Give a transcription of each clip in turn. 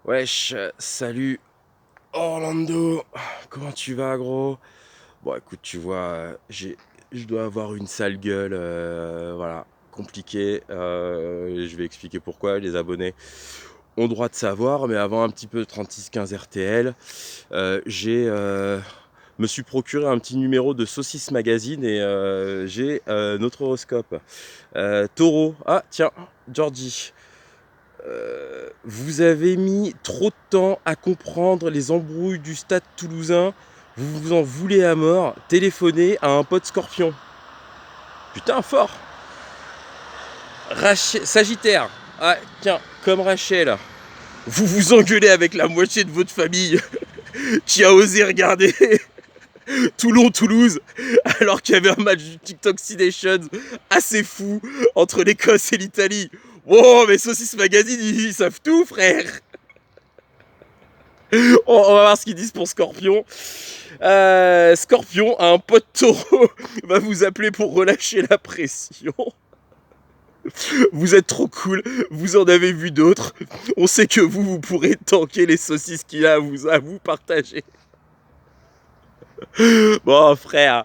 Wesh, salut Orlando, comment tu vas gros? Bon écoute, tu vois, je dois avoir une sale gueule, voilà, compliqué. Je vais expliquer pourquoi, les abonnés ont droit de savoir, mais avant un petit peu de 3615 RTL, me suis procuré un petit numéro de Saucisse Magazine et j'ai notre horoscope. Taureau, ah tiens, Georgie. Vous avez mis trop de temps à comprendre les embrouilles du stade toulousain. Vous vous en voulez à mort. Téléphonez à un pote scorpion. Putain, fort. Sagittaire. Ah, tiens, comme Rachel. Vous vous engueulez avec la moitié de votre famille qui a osé regarder Toulon-Toulouse alors qu'il y avait un match du TikTok Nation assez fou entre l'Écosse et l'Italie. Oh, mais Saucisse Magazine, ils savent tout, frère. On va voir ce qu'ils disent pour Scorpion. Scorpion, un pote taureau va vous appeler pour relâcher la pression. Vous êtes trop cool, vous en avez vu d'autres. On sait que vous pourrez tanker les saucisses qu'il a à vous partager. Bon, frère,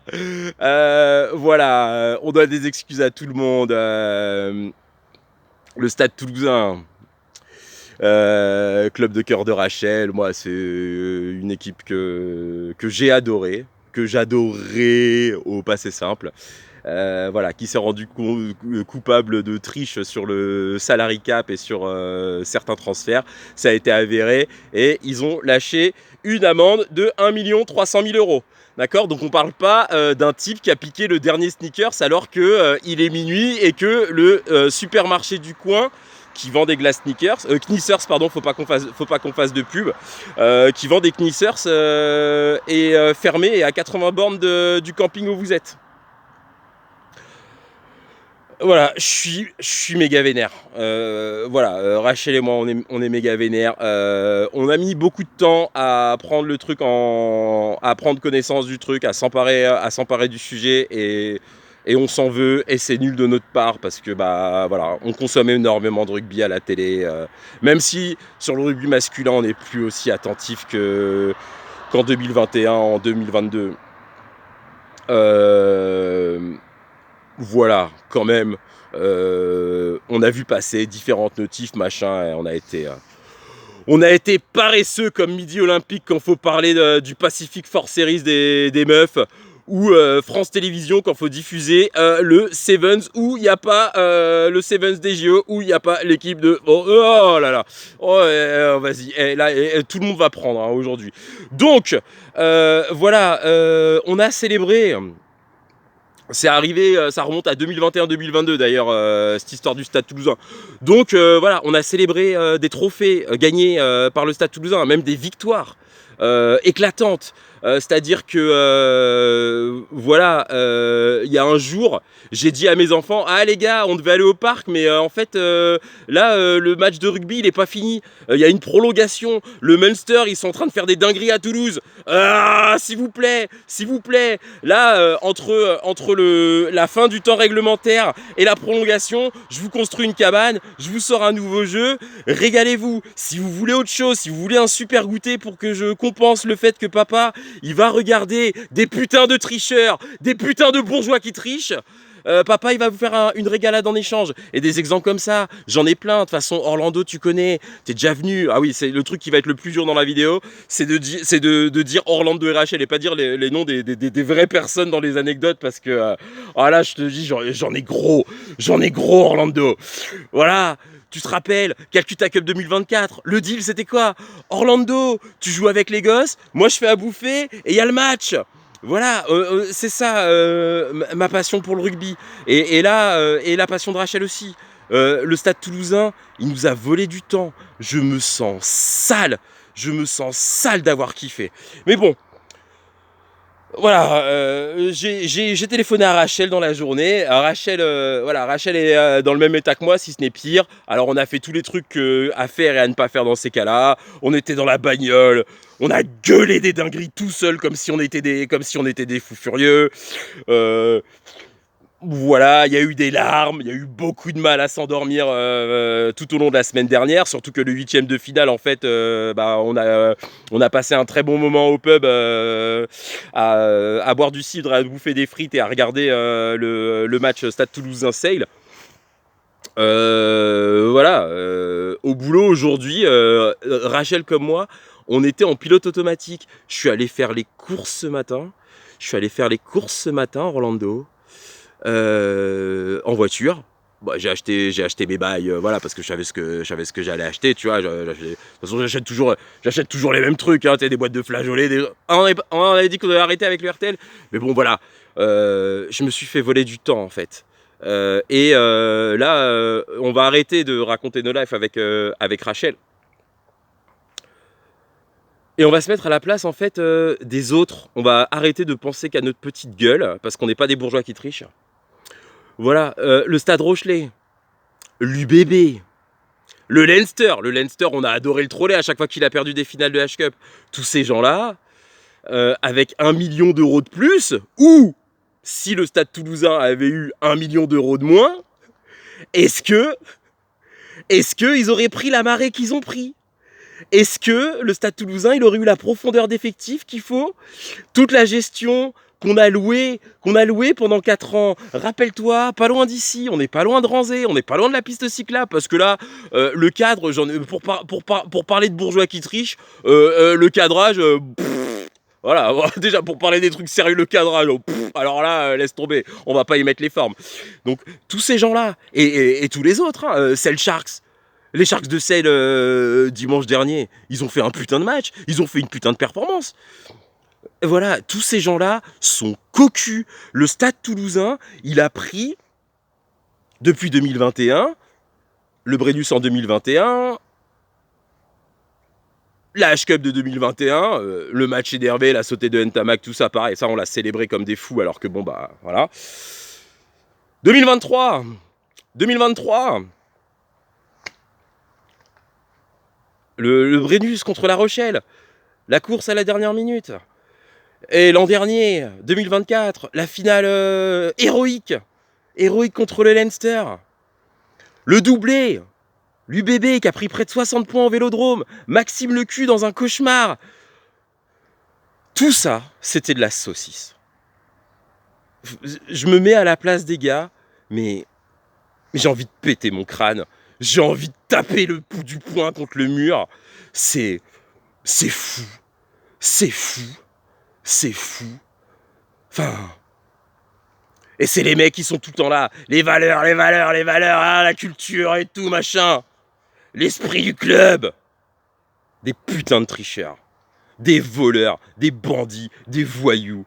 voilà, on doit des excuses à tout le monde. Le stade toulousain, club de cœur de Rachel, moi c'est une équipe que j'ai adorée, que j'adorais au passé simple. Voilà, qui s'est rendu coupable de triche sur le salary cap et sur certains transferts. Ça a été avéré et ils ont lâché une amende de 1 300 000 euros. D'accord. Donc on parle pas d'un type qui a piqué le dernier sneakers alors que il est minuit et que le supermarché du coin qui vend des glaces Knissers, pardon, faut pas qu'on fasse de pub, qui vend des Knissers est fermé et à 80 bornes du camping où vous êtes. Voilà, je suis méga vénère. Voilà, Rachel et moi, on est méga vénère. On a mis beaucoup de temps à prendre le truc à prendre connaissance du truc, à s'emparer du sujet et on s'en veut et c'est nul de notre part parce que bah voilà, on consomme énormément de rugby à la télé. Même si sur le rugby masculin, on n'est plus aussi attentif qu'en 2021, en 2022. Euh, voilà, quand même, on a vu passer différentes notifs, machin, et on a été paresseux comme Midi Olympique quand faut parler du Pacific Force Series des meufs, ou France Télévisions quand faut diffuser le Sevens, où il n'y a pas le Sevens des JO, où il n'y a pas l'équipe de... Oh là là, oh, vas-y, là, tout le monde va prendre hein, aujourd'hui. Donc, voilà, on a célébré... C'est arrivé, ça remonte à 2021-2022 d'ailleurs, cette histoire du Stade Toulousain. Donc voilà, on a célébré des trophées gagnés par le Stade Toulousain, même des victoires éclatantes. C'est-à-dire que voilà, il y a un jour, j'ai dit à mes enfants, ah les gars, on devait aller au parc, mais en fait là, le match de rugby, il est pas fini. Il y a une prolongation. Le Munster, ils sont en train de faire des dingueries à Toulouse. Ah, s'il vous plaît, s'il vous plaît. Là, entre la fin du temps réglementaire et la prolongation, je vous construis une cabane, je vous sors un nouveau jeu, régalez-vous. Si vous voulez autre chose, si vous voulez un super goûter pour que je compense le fait que papa, il va regarder des putains de tricheurs, des putains de bourgeois qui trichent, papa il va vous faire une régalade en échange. Et des exemples comme ça, j'en ai plein. De toute façon, Orlando, tu connais, t'es déjà venu. Ah oui, c'est le truc qui va être le plus dur dans la vidéo, c'est de dire Orlando et Rachel et pas dire les noms des vraies personnes dans les anecdotes parce que ah là, je te dis, j'en ai gros Orlando. Voilà. Tu te rappelles, Calcutta Cup 2024, le deal c'était quoi? Orlando, tu joues avec les gosses, moi je fais à bouffer et il y a le match. Voilà, c'est ça ma passion pour le rugby. Et là, et la passion de Rachel aussi. Le Stade Toulousain, il nous a volé du temps. Je me sens sale. Je me sens sale d'avoir kiffé. Mais bon, voilà, j'ai téléphoné à Rachel dans la journée. Rachel, voilà, Rachel est dans le même état que moi, si ce n'est pire. Alors on a fait tous les trucs à faire et à ne pas faire dans ces cas-là. On était dans la bagnole, on a gueulé des dingueries tout seul, comme si on était des fous furieux. Euh, Voilà, il y a eu des larmes, il y a eu beaucoup de mal à s'endormir tout au long de la semaine dernière, surtout que le 8e de finale, en fait, on a passé un très bon moment au pub à boire du cidre, à bouffer des frites et à regarder le match Stade Toulousain-Sale. Voilà, au boulot aujourd'hui, Rachel comme moi, on était en pilote automatique. Je suis allé faire les courses ce matin. Orlando. En voiture. Bah, j'ai acheté mes bails, voilà, parce que je savais ce que j'allais acheter, tu vois. De toute façon, j'achète toujours les mêmes trucs, hein, des boîtes de flageolets. On avait dit qu'on devait arrêter avec le RTL, mais bon, voilà. Je me suis fait voler du temps, en fait. Là, on va arrêter de raconter nos lives avec Rachel. Et on va se mettre à la place, en fait, des autres. On va arrêter de penser qu'à notre petite gueule, parce qu'on n'est pas des bourgeois qui trichent. Voilà, le Stade Rochelet, l'UBB, le Leinster. Le Leinster, on a adoré le troller à chaque fois qu'il a perdu des finales de H-Cup. Tous ces gens-là, avec 1 million d'euros de plus, ou si le Stade Toulousain avait eu 1 million d'euros de moins, est-ce que ils auraient pris la marée qu'ils ont pris? Est-ce que le Stade Toulousain, il aurait eu la profondeur d'effectif qu'il faut? Toute la gestion qu'on a louée pendant 4 ans. Rappelle-toi, pas loin d'ici, on n'est pas loin de Ranzé, on n'est pas loin de la piste cyclable, parce que là, le cadre, pour parler de bourgeois qui trichent, le cadrage, voilà, déjà pour parler des trucs sérieux, le cadrage, alors là, laisse tomber, on va pas y mettre les formes. Donc, tous ces gens-là, et tous les autres, hein, Sale Sharks, les Sharks de Sale dimanche dernier, ils ont fait un putain de match, ils ont fait une putain de performance. Voilà, tous ces gens-là sont cocus. Le Stade Toulousain, il a pris, depuis 2021, le Brennus en 2021, la H-Cup de 2021, le match énervé, la sautée de Ntamak, tout ça, pareil, ça on l'a célébré comme des fous, alors que bon, bah, voilà. 2023, le Brennus contre La Rochelle, la course à la dernière minute. Et l'an dernier, 2024, la finale héroïque contre le Leinster. Le doublé, l'UBB qui a pris près de 60 points au Vélodrome, Maxime Lecu dans un cauchemar. Tout ça, c'était de la saucisse. Je me mets à la place des gars, mais j'ai envie de péter mon crâne. J'ai envie de taper le bout du poing contre le mur. C'est fou. C'est fou. C'est fou. Enfin... Et c'est les mecs qui sont tout le temps là. Les valeurs, ah, la culture et tout, machin. L'esprit du club. Des putains de tricheurs. Des voleurs, des bandits, des voyous.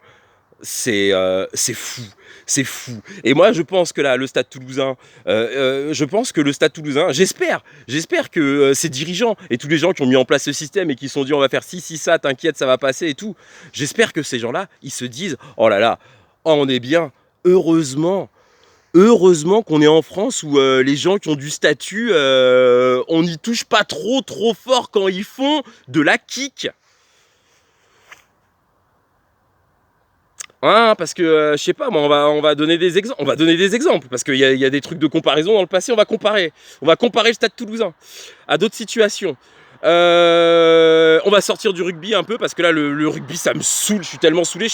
C'est fou. C'est fou. Et moi, je pense que là, le Stade Toulousain, j'espère que ces dirigeants et tous les gens qui ont mis en place ce système et qui se sont dit on va faire ci, ça, t'inquiète, ça va passer et tout. J'espère que ces gens-là, ils se disent oh là là, oh, on est bien. Heureusement qu'on est en France où les gens qui ont du statut, on n'y touche pas trop fort quand ils font de la kick. Hein, parce que, je sais pas, moi, on va donner des exemples. On va donner des exemples, parce qu'il y a des trucs de comparaison dans le passé, on va comparer. On va comparer le Stade Toulousain à d'autres situations. On va sortir du rugby un peu, parce que là, le rugby, ça me saoule. Je suis tellement saoulé.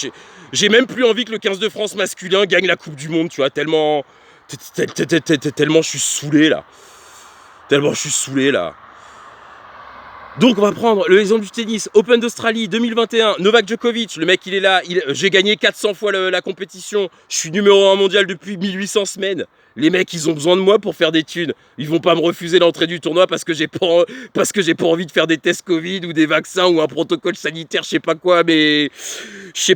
J'ai même plus envie que le 15 de France masculin gagne la Coupe du Monde, tu vois, tellement je suis saoulé, là. Donc on va prendre l'exemple du tennis, Open d'Australie 2021, Novak Djokovic, le mec il est là, j'ai gagné 400 fois la compétition, je suis numéro 1 mondial depuis 1800 semaines. Les mecs ils ont besoin de moi pour faire des thunes, ils vont pas me refuser l'entrée du tournoi parce que j'ai pas envie de faire des tests Covid ou des vaccins ou un protocole sanitaire, je sais pas quoi, mais je sais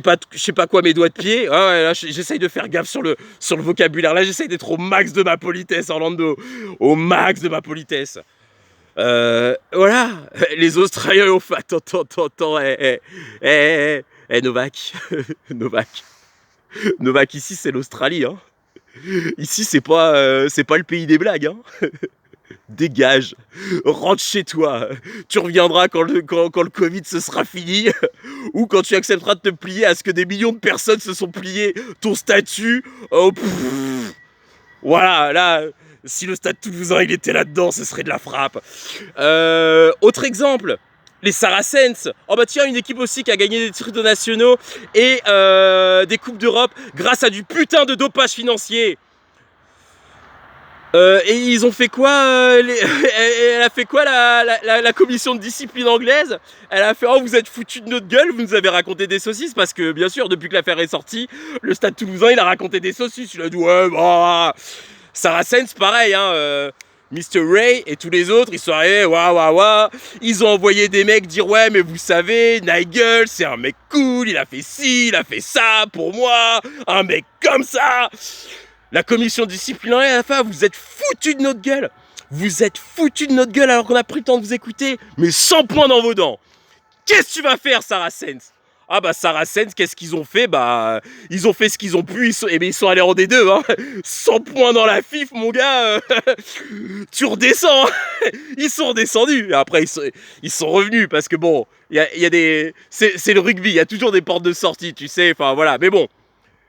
pas quoi mes doigts de pied. Ah ouais, là j'essaye de faire gaffe sur le vocabulaire, là j'essaye d'être au max de ma politesse Orlando, au max de ma politesse. Voilà, les Australiens ont fait attends, Novak, Novak ici c'est l'Australie, hein. Ici c'est pas le pays des blagues, hein. Dégage, rentre chez toi, tu reviendras quand le Covid se sera fini, ou quand tu accepteras de te plier à ce que des millions de personnes se sont pliées, ton statut, oh, Voilà, là, si le Stade Toulousain il était là-dedans, ce serait de la frappe. Autre exemple, les Saracens. Oh bah tiens, une équipe aussi qui a gagné des titres nationaux et des Coupes d'Europe grâce à du putain de dopage financier. Et ils ont fait quoi Elle a fait quoi la commission de discipline anglaise? Elle a fait: oh, vous êtes foutus de notre gueule, vous nous avez raconté des saucisses. Parce que bien sûr, depuis que l'affaire est sortie, le Stade Toulousain il a raconté des saucisses. Il a dit: ouais, bah, Saracens pareil, hein. Mr. Ray et tous les autres, ils sont arrivés, waouh. Ils ont envoyé des mecs dire: ouais, mais vous savez, Nigel, c'est un mec cool, il a fait ci, il a fait ça pour moi, un mec comme ça. La commission disciplinaire à la fin: vous êtes foutus de notre gueule. Vous êtes foutus de notre gueule alors qu'on a pris le temps de vous écouter, mais 100 points dans vos dents. Qu'est-ce que tu vas faire, Saracens? Ah bah Saracens, qu'est-ce qu'ils ont fait? Bah ils ont fait ce qu'ils ont pu, ils sont allés en D2, hein. 100 points dans la FIF, mon gars. Tu redescends. Ils sont redescendus. Et après ils sont revenus parce que bon, il y a des, c'est le rugby, il y a toujours des portes de sortie, tu sais. Enfin voilà, mais bon.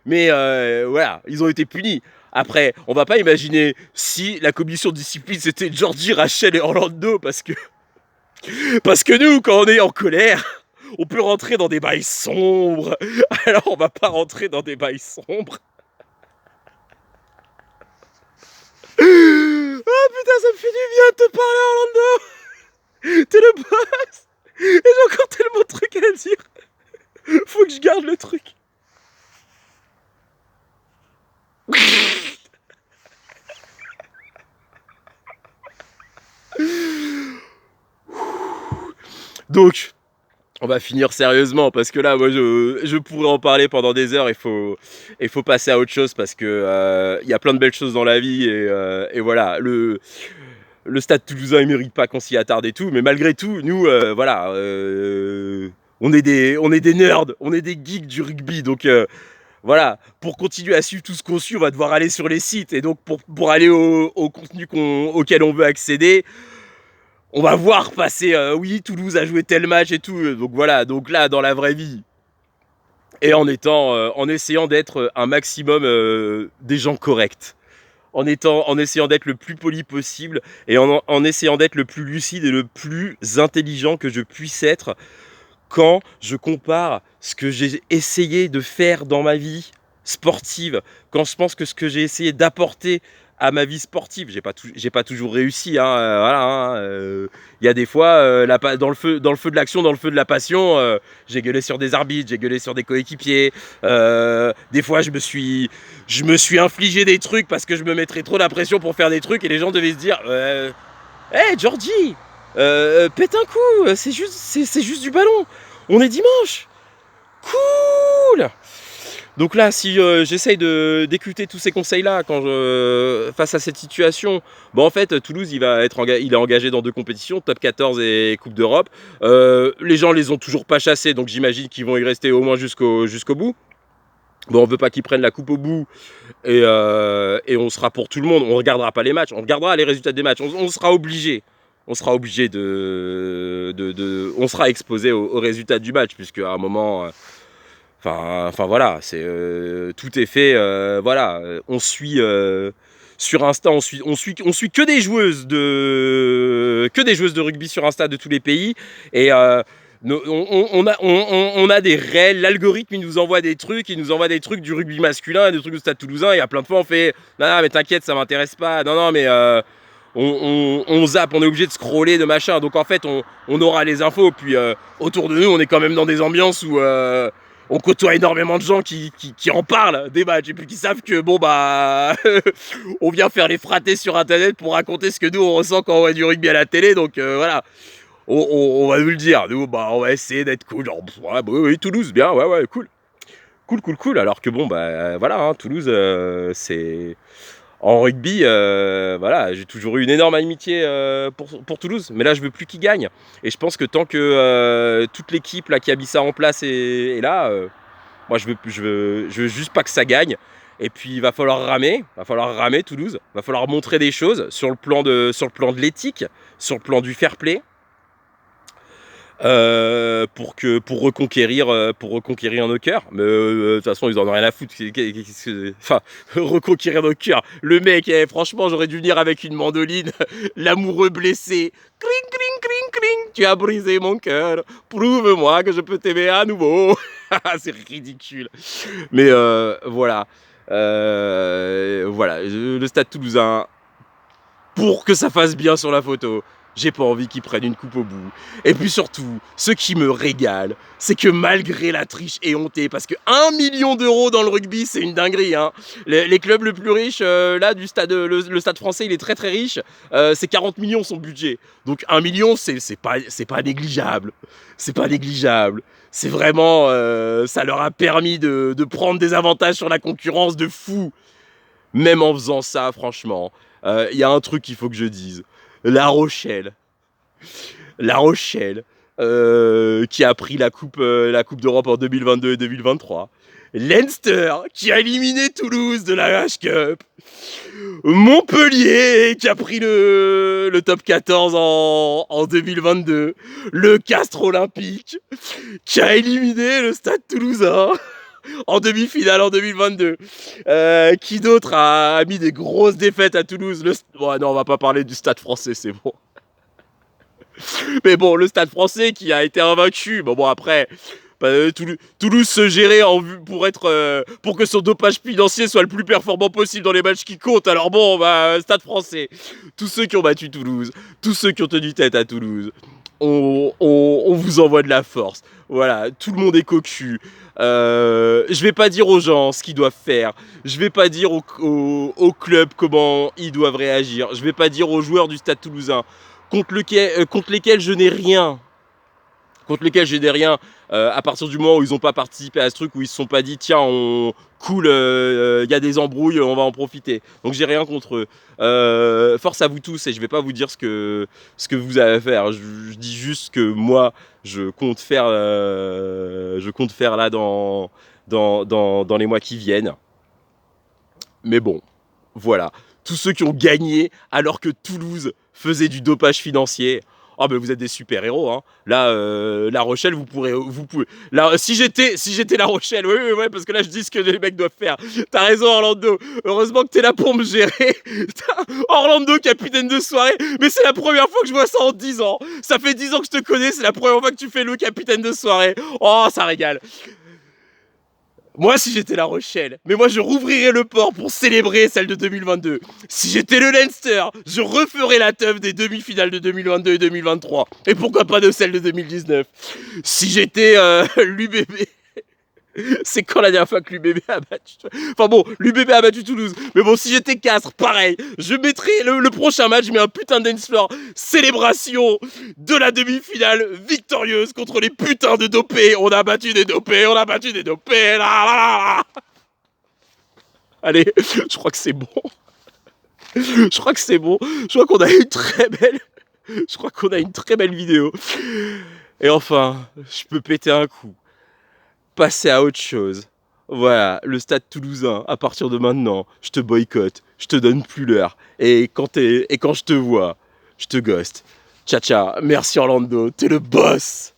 Mais voilà, ils ont été punis. Après, on va pas imaginer si la commission de discipline c'était Georgie, Rachel et Orlando, parce que nous, quand on est en colère, on peut rentrer dans des bails sombres. Alors on va pas rentrer dans des bails sombres. Oh putain, ça me fait du bien de te parler, Orlando. T'es le boss. Et j'ai encore tellement de trucs à dire. Faut que je garde le truc. Donc, on va finir sérieusement parce que là, moi, je pourrais en parler pendant des heures. Il faut passer à autre chose parce que y a plein de belles choses dans la vie et voilà. Le Stade Toulousain, il mérite pas qu'on s'y attarde et tout, mais malgré tout, nous, voilà, on est des nerds, on est des geeks du rugby, donc voilà, pour continuer à suivre tout ce qu'on suit, on va devoir aller sur les sites, et donc pour aller au contenu auquel on veut accéder, on va voir passer, oui, Toulouse a joué tel match et tout, donc voilà, donc là, dans la vraie vie, et en essayant d'être un maximum des gens corrects. En essayant d'être le plus poli possible et en essayant d'être le plus lucide et le plus intelligent que je puisse être quand je compare ce que j'ai essayé de faire dans ma vie sportive, quand je pense que ce que j'ai essayé d'apporter à ma vie sportive, j'ai pas toujours réussi, hein, voilà, hein, y a des fois, dans le feu de l'action, dans le feu de la passion, j'ai gueulé sur des arbitres, j'ai gueulé sur des coéquipiers, des fois je me suis infligé des trucs parce que je me mettrais trop la pression pour faire des trucs et les gens devaient se dire: hey Georgie, pète un coup, c'est juste du ballon, on est dimanche, cool. Donc là, si j'essaye d'écouter tous ces conseils-là face à cette situation, bon, en fait, Toulouse, il est engagé dans 2 compétitions, Top 14 et Coupe d'Europe. Les gens les ont toujours pas chassés, donc j'imagine qu'ils vont y rester au moins jusqu'au bout. Bon, on veut pas qu'ils prennent la coupe au bout et on sera pour tout le monde. On regardera pas les matchs, on regardera les résultats des matchs. On sera obligé. On sera obligé on sera exposé aux résultats du match, puisque à un moment. Enfin voilà, tout est fait. Voilà, on suit sur Insta, on suit que des joueuses de rugby sur Insta de tous les pays et on a des réels. L'algorithme, il nous envoie des trucs, du rugby masculin, des trucs du Stade Toulousain, et à plein de fois on fait: non mais t'inquiète, ça m'intéresse pas, non mais on zappe, on est obligé de scroller, de machin. Donc en fait on aura les infos, puis autour de nous on est quand même dans des ambiances où on côtoie énormément de gens qui en parlent des matchs et puis qui savent que bon bah on vient faire les fratés sur internet pour raconter ce que nous on ressent quand on voit du rugby à la télé. Donc voilà, on va nous le dire, nous bah on va essayer d'être cool, genre ouais, bah, oui, Toulouse bien, ouais cool, alors que bon bah voilà, hein, Toulouse c'est en rugby, voilà, j'ai toujours eu une énorme amitié pour Toulouse, mais là je veux plus qu'ils gagnent. Et je pense que tant que toute l'équipe là qui a mis ça en place est là, moi je veux juste pas que ça gagne. Et puis il va falloir ramer Toulouse, il va falloir montrer des choses sur le plan de l'éthique, sur le plan du fair play. pour reconquérir nos cœurs. Mais de toute façon, ils en ont rien à foutre. Enfin, reconquérir nos cœurs. Le mec, franchement, j'aurais dû venir avec une mandoline. L'amoureux blessé. Cling, cling, cling, cling. Tu as brisé mon cœur. Prouve-moi que je peux t'aimer à nouveau. C'est ridicule. Mais voilà. Voilà. Le Stade Toulousain, pour que ça fasse bien sur la photo, j'ai pas envie qu'ils prennent une coupe au bout. Et puis surtout, ce qui me régale, c'est que malgré la triche éhontée, parce que 1 million d'euros dans le rugby, c'est une dinguerie, hein. Les clubs les plus riches, là, du stade, le stade français, il est très très riche. C'est 40 millions son budget. Donc 1 million, c'est pas négligeable. C'est pas négligeable. C'est vraiment, ça leur a permis de prendre des avantages sur la concurrence de fou. Même en faisant ça, franchement, y a un truc qu'il faut que je dise. La Rochelle, qui a pris la coupe d'Europe en 2022 et 2023. Leinster, qui a éliminé Toulouse de la H Cup. Montpellier, qui a pris le top 14 en 2022. Le Castres Olympique, qui a éliminé le Stade Toulousain en demi-finale en 2022. Qui d'autre a mis des grosses défaites à Toulouse? Ouais, non, on va pas parler du Stade français, c'est bon. Mais bon, le Stade français qui a été invaincu. Bon, après, Toulouse se gérait pour que son dopage financier soit le plus performant possible dans les matchs qui comptent. Alors bon, Stade français, tous ceux qui ont battu Toulouse, tous ceux qui ont tenu tête à Toulouse, on vous envoie de la force. Voilà, tout le monde est cocu. Je vais pas dire aux gens ce qu'ils doivent faire. Je vais pas dire au club comment ils doivent réagir. Je vais pas dire aux joueurs du Stade Toulousain contre lesquels je n'ai rien. À partir du moment où ils n'ont pas participé à ce truc, où ils se sont pas dit tiens, cool, y a des embrouilles, on va en profiter. Donc j'ai rien contre eux. Force à vous tous, et je vais pas vous dire ce que vous avez à faire. Je dis juste que moi, je compte faire là dans les mois qui viennent. Mais bon, voilà. Tous ceux qui ont gagné alors que Toulouse faisait du dopage financier. Oh, ben vous êtes des super-héros, hein. Là, La Rochelle, vous pouvez. Là, si j'étais La Rochelle, oui, parce que là, je dis ce que les mecs doivent faire. T'as raison, Orlando. Heureusement que t'es là pour me gérer. Orlando, capitaine de soirée. Mais c'est la première fois que je vois ça en 10 ans. Ça fait 10 ans que je te connais, c'est la première fois que tu fais le capitaine de soirée. Oh, ça régale. Moi, si j'étais La Rochelle, mais moi je rouvrirais le port pour célébrer celle de 2022. Si j'étais le Leinster, je referais la teuf des demi-finales de 2022 et 2023. Et pourquoi pas de celle de 2019. Si j'étais l'UBB, c'est quand la dernière fois que l'UBB a battu... Enfin bon, l'UBB a battu Toulouse. Mais bon, si j'étais Castres, pareil. Je mettrais le prochain match, je mets un putain de dance floor. Célébration de la demi-finale victorieuse contre les putains de dopés. On a battu des dopés. Là, là, là. Allez, je crois que c'est bon. Je crois qu'on a une très belle... Je crois qu'on a une très belle vidéo. Et enfin, je peux péter un coup. Passer à autre chose. Voilà, le Stade Toulousain, à partir de maintenant, je te boycotte, je te donne plus l'heure. Et quand je te vois, je te ghost. Ciao, ciao. Merci Orlando, t'es le boss.